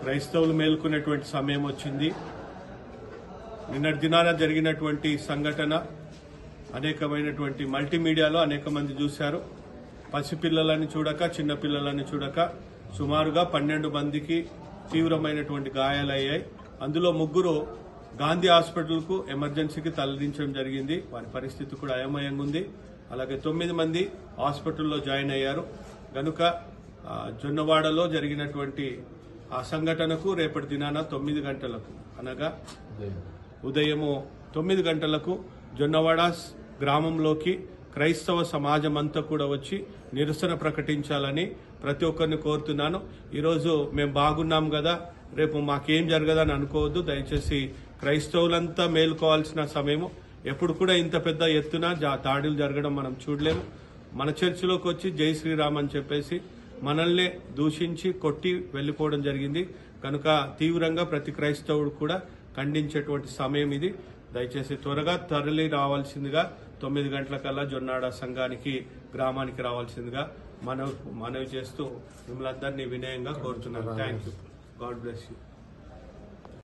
క్రైస్తవులు మేల్కొనేటువంటి సమయం వచ్చింది. నిన్నటి దినాన జరిగినటువంటి సంఘటన అనేకమైనటువంటి మల్టీమీడియాలో అనేక మంది చూశారు. పసిపిల్లలని చూడక, చిన్నపిల్లలని చూడక సుమారుగా 12 మందికి తీవ్రమైనటువంటి గాయాలయ్యాయి. అందులో 3 గాంధీ హాస్పిటల్కు ఎమర్జెన్సీకి తరలించడం జరిగింది. వారి పరిస్థితి కూడా అయోమయంగా ఉంది. అలాగే 9 మంది హాస్పిటల్లో జాయిన్ అయ్యారు. కనుక జొన్నవాడలో జరిగినటువంటి ఆ సంఘటనకు రేపటి దినాన 9 గంటలకు అనగా ఉదయము 9 గంటలకు జొన్నవాడ గ్రామంలోకి క్రైస్తవ సమాజం అంతా కూడా వచ్చి నిరసన ప్రకటించాలని ప్రతి ఒక్కరిని కోరుతున్నాను. ఈరోజు మేము బాగున్నాం కదా, రేపు మాకేం జరగదని అనుకోవద్దు. దయచేసి క్రైస్తవులంతా మేలుకోవాల్సిన సమయము. ఎప్పుడు కూడా ఇంత పెద్ద ఎత్తున దాడులు జరగడం మనం చూడలేము. మన చర్చిలోకి వచ్చి జై శ్రీరామ్ అని చెప్పేసి మనల్ని దూషించి కొట్టి వెళ్లిపోవడం జరిగింది. కనుక తీవ్రంగా ప్రతి క్రైస్తవుడు కూడా ఖండించేటువంటి సమయం ఇది. దయచేసి త్వరగా తరలి రావాల్సిందిగా 9 గంటలకల్లా జొన్నాడ సంఘానికి గ్రామానికి రావాల్సిందిగా మనవి చేస్తూ మిమ్మల్ని అందరినీ వినయంగా కోరుతున్నాను. Thank you. God bless you.